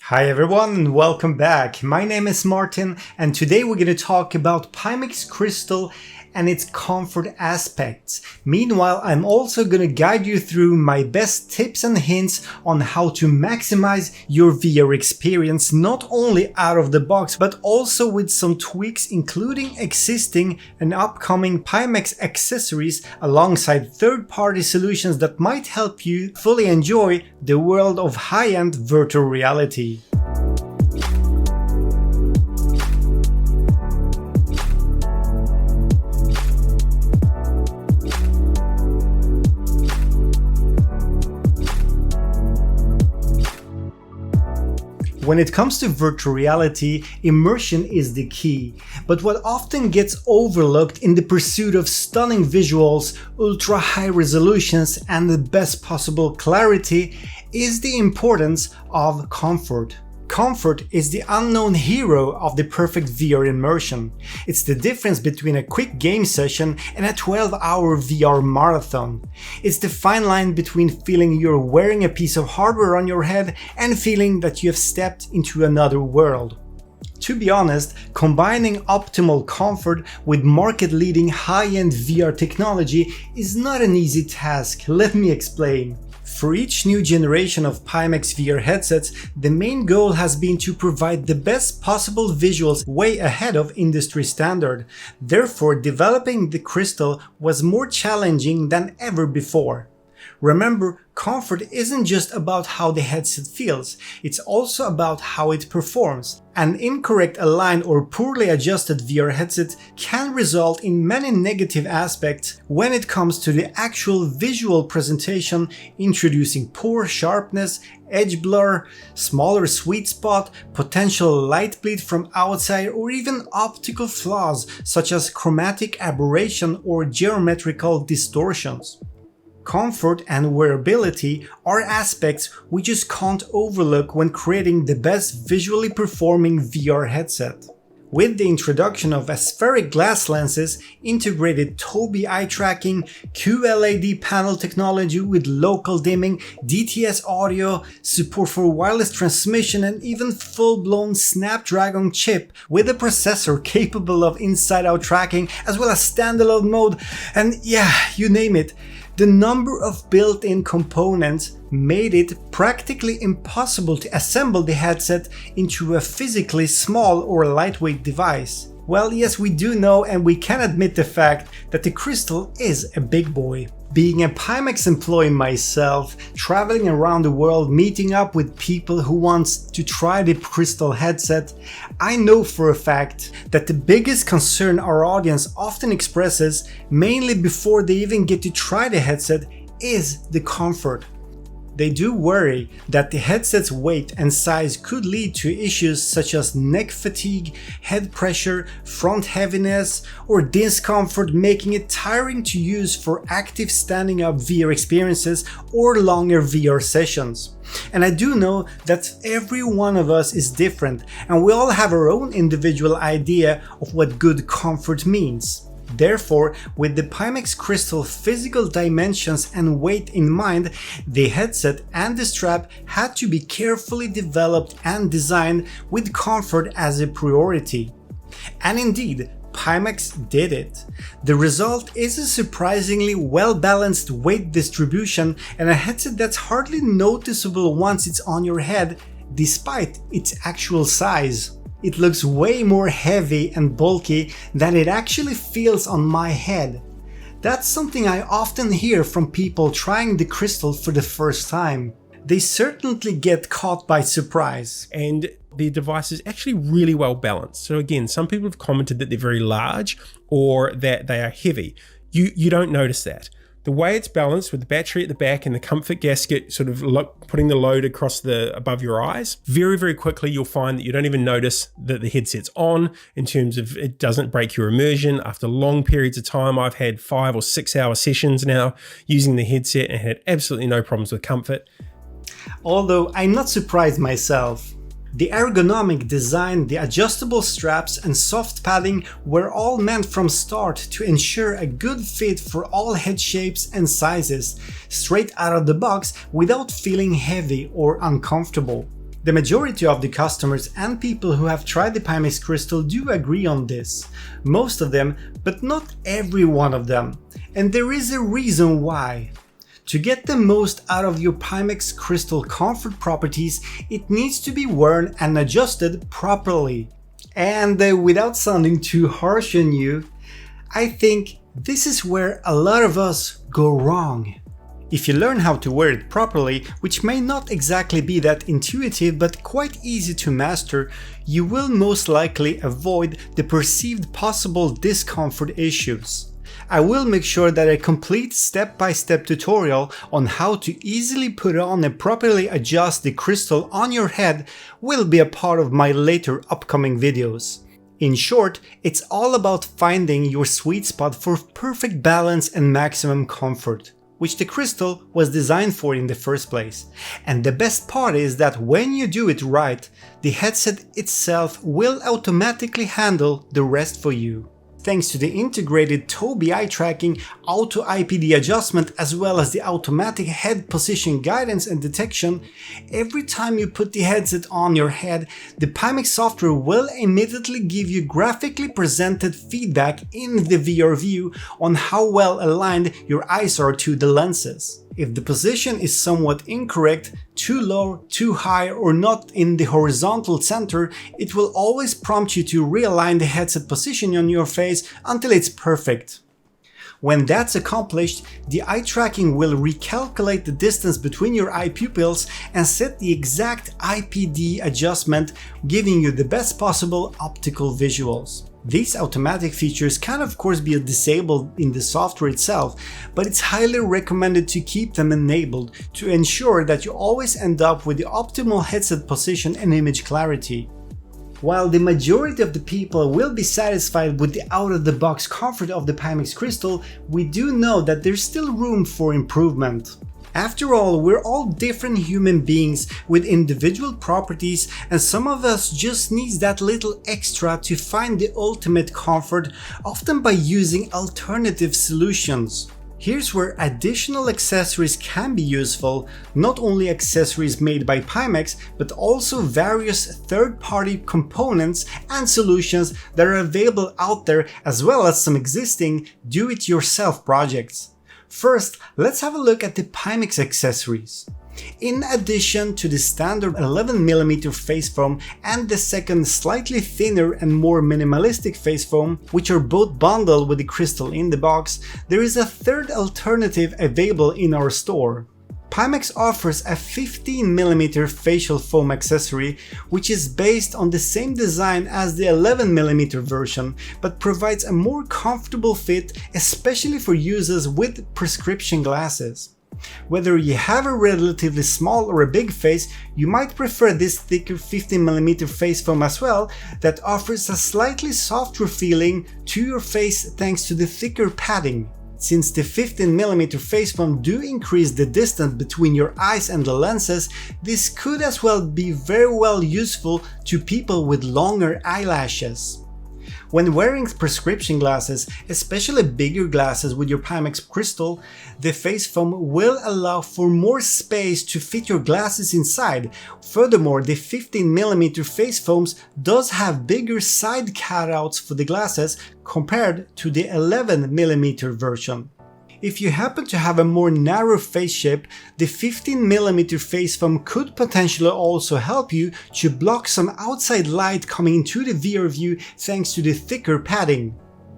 Hi everyone and welcome back. My name is Martin and today we're going to talk about Pimax Crystal and its comfort aspects. Meanwhile, I'm also going to guide you through my best tips and hints on how to maximize your VR experience, not only out of the box, but also with some tweaks including existing and upcoming Pimax accessories alongside third-party solutions that might help you fully enjoy the world of high-end virtual reality. When it comes to virtual reality, immersion is the key, but what often gets overlooked in the pursuit of stunning visuals, ultra high resolutions, and the best possible clarity is the importance of comfort. Comfort is the unknown hero of the perfect VR immersion. It's the difference between a quick game session and a 12-hour VR marathon. It's the fine line between feeling you're wearing a piece of hardware on your head and feeling that you have stepped into another world. To be honest, combining optimal comfort with market-leading high-end VR technology is not an easy task. Let me explain. For each new generation of Pimax VR headsets, the main goal has been to provide the best possible visuals way ahead of industry standard. Therefore, developing the Crystal was more challenging than ever before. Remember, comfort isn't just about how the headset feels, it's also about how it performs. An incorrect aligned or poorly adjusted VR headset can result in many negative aspects when it comes to the actual visual presentation, introducing poor sharpness, edge blur, smaller sweet spot, potential light bleed from outside, or even optical flaws such as chromatic aberration or geometrical distortions. Comfort and wearability are aspects we just can't overlook when creating the best visually performing VR headset. With the introduction of aspheric glass lenses, integrated Tobii eye tracking, QLED panel technology with local dimming, DTS audio, support for wireless transmission, and even full-blown Snapdragon chip with a processor capable of inside-out tracking as well as standalone mode, and yeah, you name it. The number of built-in components made it practically impossible to assemble the headset into a physically small or lightweight device. Well, yes, we do know and we can admit the fact that the Crystal is a big boy. Being a Pimax employee myself, traveling around the world meeting up with people who want to try the Crystal headset, I know for a fact that the biggest concern our audience often expresses, mainly before they even get to try the headset, is the comfort. They do worry that the headset's weight and size could lead to issues such as neck fatigue, head pressure, front heaviness, or discomfort, making it tiring to use for active standing up VR experiences or longer VR sessions. And I do know that every one of us is different and we all have our own individual idea of what good comfort means. Therefore, with the Pimax Crystal physical dimensions and weight in mind, the headset and the strap had to be carefully developed and designed with comfort as a priority. And indeed, Pimax did it. The result is a surprisingly well-balanced weight distribution and a headset that's hardly noticeable once it's on your head, despite its actual size. It looks way more heavy and bulky than it actually feels on my head. That's something I often hear from people trying the Crystal for the first time. They certainly get caught by surprise. And the device is actually really well balanced. So again, some people have commented that they're very large or that they are heavy. You don't notice that. The way it's balanced with the battery at the back and the comfort gasket sort of putting the load across above your eyes, very, very quickly you'll find that you don't even notice that the headset's on in terms of it doesn't break your immersion. After long periods of time, I've had 5 or 6 hour sessions now using the headset and had absolutely no problems with comfort. Although I'm not surprised myself. The ergonomic design, the adjustable straps and soft padding were all meant from start to ensure a good fit for all head shapes and sizes, straight out of the box without feeling heavy or uncomfortable. The majority of the customers and people who have tried the Pimax Crystal do agree on this. Most of them, but not every one of them. And there is a reason why. To get the most out of your Pimax Crystal comfort properties, it needs to be worn and adjusted properly. And without sounding too harsh on you, I think this is where a lot of us go wrong. If you learn how to wear it properly, which may not exactly be that intuitive but quite easy to master, you will most likely avoid the perceived possible discomfort issues. I will make sure that a complete step-by-step tutorial on how to easily put on and properly adjust the crystal on your head will be a part of my later upcoming videos. In short, it's all about finding your sweet spot for perfect balance and maximum comfort, which the crystal was designed for in the first place. And the best part is that when you do it right, the headset itself will automatically handle the rest for you. Thanks to the integrated Tobii eye tracking, auto IPD adjustment, as well as the automatic head position guidance and detection, every time you put the headset on your head, the Pimax software will immediately give you graphically presented feedback in the VR view on how well aligned your eyes are to the lenses. If the position is somewhat incorrect, too low, too high, or not in the horizontal center, it will always prompt you to realign the headset position on your face until it's perfect. When that's accomplished, the eye tracking will recalculate the distance between your eye pupils and set the exact IPD adjustment, giving you the best possible optical visuals. These automatic features can of course be disabled in the software itself, but it's highly recommended to keep them enabled to ensure that you always end up with the optimal headset position and image clarity. While the majority of the people will be satisfied with the out-of-the-box comfort of the Pimax Crystal, we do know that there's still room for improvement. After all, we're all different human beings with individual properties, and some of us just needs that little extra to find the ultimate comfort, often by using alternative solutions. Here's where additional accessories can be useful, not only accessories made by Pimax, but also various third-party components and solutions that are available out there, as well as some existing do-it-yourself projects. First, let's have a look at the Pimax accessories. In addition to the standard 11mm face foam and the second slightly thinner and more minimalistic face foam, which are both bundled with the crystal in the box, there is a third alternative available in our store. Pimax offers a 15mm facial foam accessory, which is based on the same design as the 11mm version, but provides a more comfortable fit, especially for users with prescription glasses. Whether you have a relatively small or a big face, you might prefer this thicker 15mm face foam as well, that offers a slightly softer feeling to your face thanks to the thicker padding. Since the 15mm face foam do increase the distance between your eyes and the lenses, this could as well be very well useful to people with longer eyelashes. When wearing prescription glasses, especially bigger glasses with your Pimax Crystal, the face foam will allow for more space to fit your glasses inside. Furthermore, the 15mm face foams does have bigger side cutouts for the glasses compared to the 11mm version. If you happen to have a more narrow face shape, the 15mm face foam could potentially also help you to block some outside light coming into the VR view thanks to the thicker padding.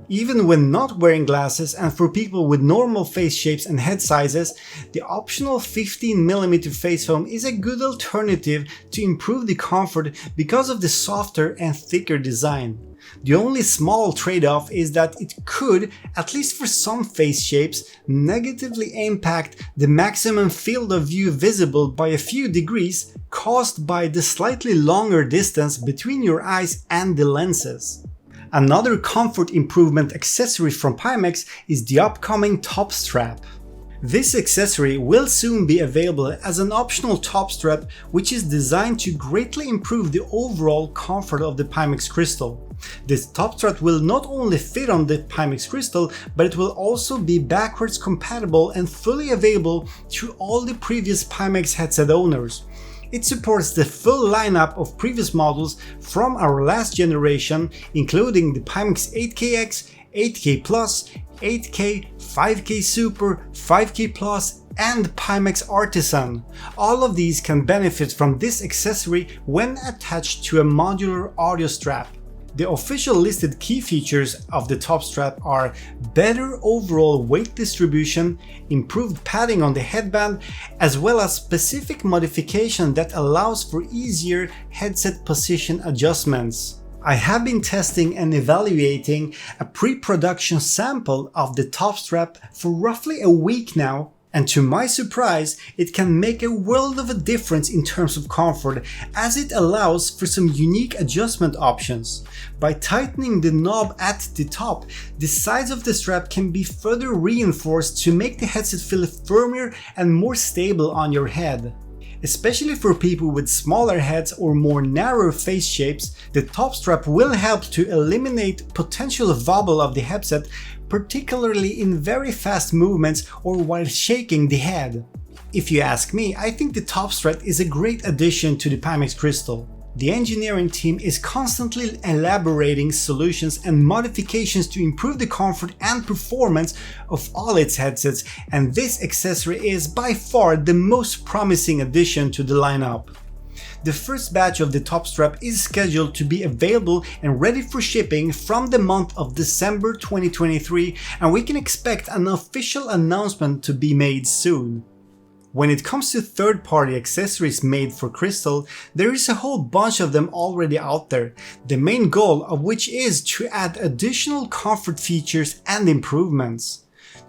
Even when not wearing glasses and for people with normal face shapes and head sizes, the optional 15mm face foam is a good alternative to improve the comfort because of the softer and thicker design. The only small trade-off is that it could, at least for some face shapes, negatively impact the maximum field of view visible by a few degrees, caused by the slightly longer distance between your eyes and the lenses. Another comfort improvement accessory from Pimax is the upcoming top strap. This accessory will soon be available as an optional top strap, which is designed to greatly improve the overall comfort of the Pimax Crystal. This top strap will not only fit on the Pimax Crystal, but it will also be backwards compatible and fully available to all the previous Pimax headset owners. It supports the full lineup of previous models from our last generation, including the Pimax 8KX, 8K Plus, 8K, 5K Super, 5K Plus, and Pimax Artisan. All of these can benefit from this accessory when attached to a modular audio strap. The official listed key features of the top strap are better overall weight distribution, improved padding on the headband, as well as specific modification that allows for easier headset position adjustments. I have been testing and evaluating a pre-production sample of the top strap for roughly a week now, and to my surprise, it can make a world of a difference in terms of comfort, as it allows for some unique adjustment options. By tightening the knob at the top, the sides of the strap can be further reinforced to make the headset feel firmer and more stable on your head. Especially for people with smaller heads or more narrow face shapes, the top strap will help to eliminate potential wobble of the headset, particularly in very fast movements or while shaking the head. If you ask me, I think the top strap is a great addition to the Pimax Crystal. The engineering team is constantly elaborating solutions and modifications to improve the comfort and performance of all its headsets, and this accessory is by far the most promising addition to the lineup. The first batch of the top strap is scheduled to be available and ready for shipping from the month of December 2023, and we can expect an official announcement to be made soon. When it comes to third-party accessories made for Crystal, there is a whole bunch of them already out there, the main goal of which is to add additional comfort features and improvements.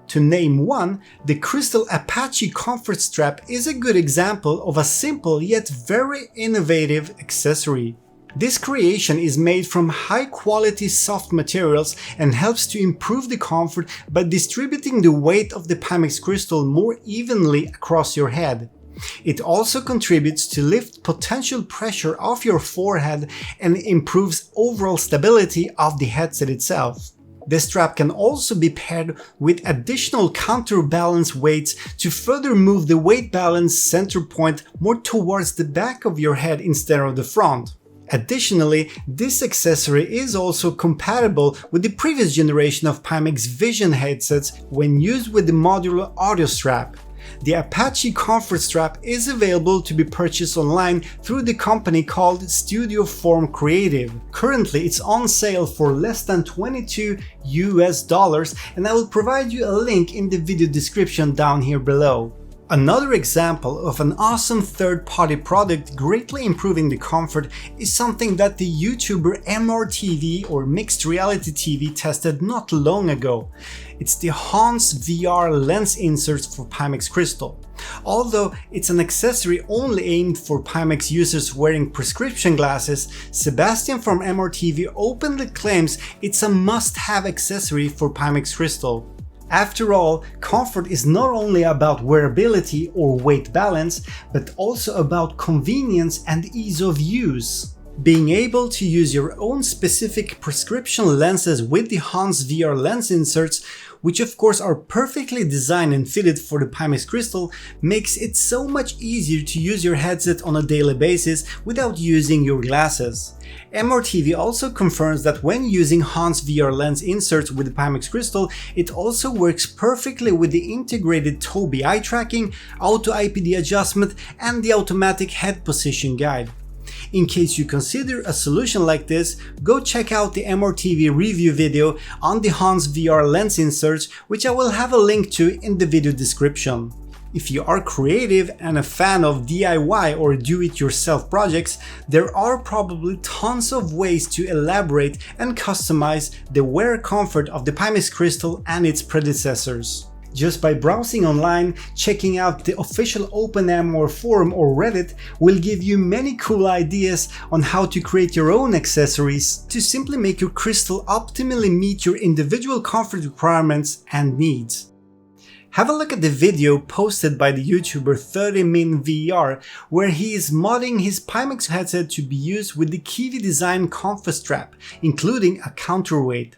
To name one, the Crystal Apache Comfort Strap is a good example of a simple yet very innovative accessory. This creation is made from high-quality soft materials and helps to improve the comfort by distributing the weight of the Pimax Crystal more evenly across your head. It also contributes to lift potential pressure off your forehead and improves overall stability of the headset itself. The strap can also be paired with additional counterbalance weights to further move the weight balance center point more towards the back of your head instead of the front. Additionally, this accessory is also compatible with the previous generation of Pimax Vision headsets when used with the modular audio strap. The Apache Comfort Strap is available to be purchased online through the company called Studio Form Creative. Currently, it's on sale for less than $22 US, and I will provide you a link in the video description down here below. Another example of an awesome third-party product greatly improving the comfort is something that the YouTuber MRTV or Mixed Reality TV tested not long ago. It's the HonsVR lens inserts for Pimax Crystal. Although it's an accessory only aimed for Pimax users wearing prescription glasses, Sebastian from MRTV openly claims it's a must-have accessory for Pimax Crystal. After all, comfort is not only about wearability or weight balance, but also about convenience and ease of use. Being able to use your own specific prescription lenses with the HonsVR lens inserts, which of course are perfectly designed and fitted for the Pimax Crystal, makes it so much easier to use your headset on a daily basis without using your glasses. MRTV also confirms that when using HonsVR lens inserts with the Pimax Crystal, it also works perfectly with the integrated Tobii eye tracking, auto IPD adjustment, and the automatic head position guide. In case you consider a solution like this, go check out the MRTV review video on the HonsVR lens inserts, which I will have a link to in the video description. If you are creative and a fan of DIY or do-it-yourself projects, there are probably tons of ways to elaborate and customize the wear comfort of the Pimax Crystal and its predecessors. Just by browsing online, checking out the official OpenMR forum or Reddit will give you many cool ideas on how to create your own accessories to simply make your Crystal optimally meet your individual comfort requirements and needs. Have a look at the video posted by the YouTuber 30minVR, where he is modding his Pimax headset to be used with the Kiwi design comfort strap, including a counterweight.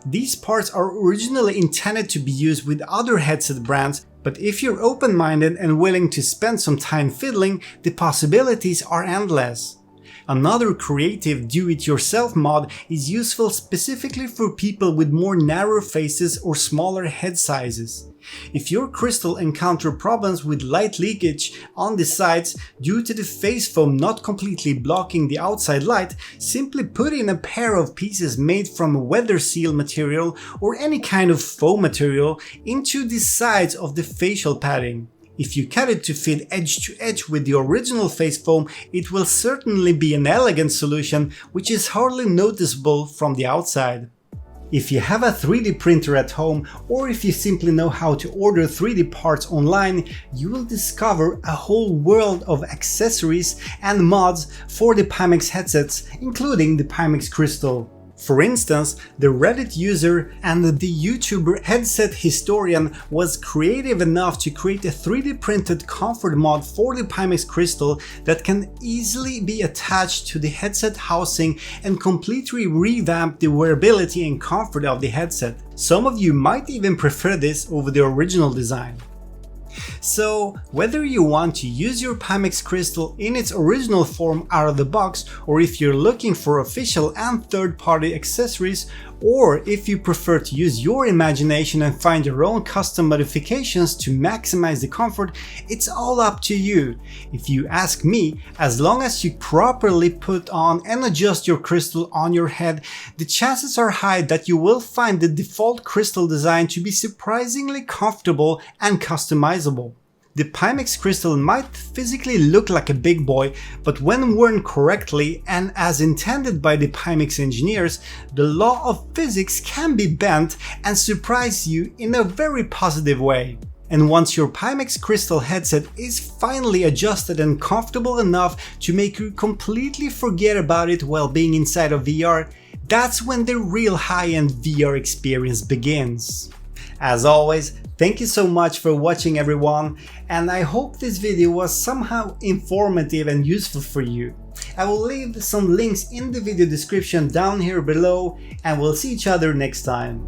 These parts are originally intended to be used with other headset brands, But if you're open-minded and willing to spend some time fiddling, the possibilities are endless. Another creative do-it-yourself mod is useful specifically for people with more narrow faces or smaller head sizes. If your crystal encounter problems with light leakage on the sides due to the face foam not completely blocking the outside light, simply put in a pair of pieces made from weather seal material or any kind of foam material into the sides of the facial padding. If you cut it to fit edge to edge with the original face foam, it will certainly be an elegant solution which is hardly noticeable from the outside. If you have a 3D printer at home, or if you simply know how to order 3D parts online, you will discover a whole world of accessories and mods for the Pimax headsets, including the Pimax Crystal. For instance, the Reddit user and the YouTuber headset historian was creative enough to create a 3D printed comfort mod for the Pimax Crystal that can easily be attached to the headset housing and completely revamp the wearability and comfort of the headset. Some of you might even prefer this over the original design. So, whether you want to use your Pimax Crystal in its original form out of the box, or if you're looking for official and third-party accessories, or if you prefer to use your imagination and find your own custom modifications to maximize the comfort, it's all up to you. If you ask me, as long as you properly put on and adjust your crystal on your head, the chances are high that you will find the default crystal design to be surprisingly comfortable and customizable. The Pimax Crystal might physically look like a big boy, but when worn correctly and as intended by the Pimax engineers, the law of physics can be bent and surprise you in a very positive way. And once your Pimax Crystal headset is finally adjusted and comfortable enough to make you completely forget about it while being inside of VR, that's when the real high-end VR experience begins. As always, thank you so much for watching everyone, and I hope this video was somehow informative and useful for you. I will leave some links in the video description down here below, and we'll see each other next time.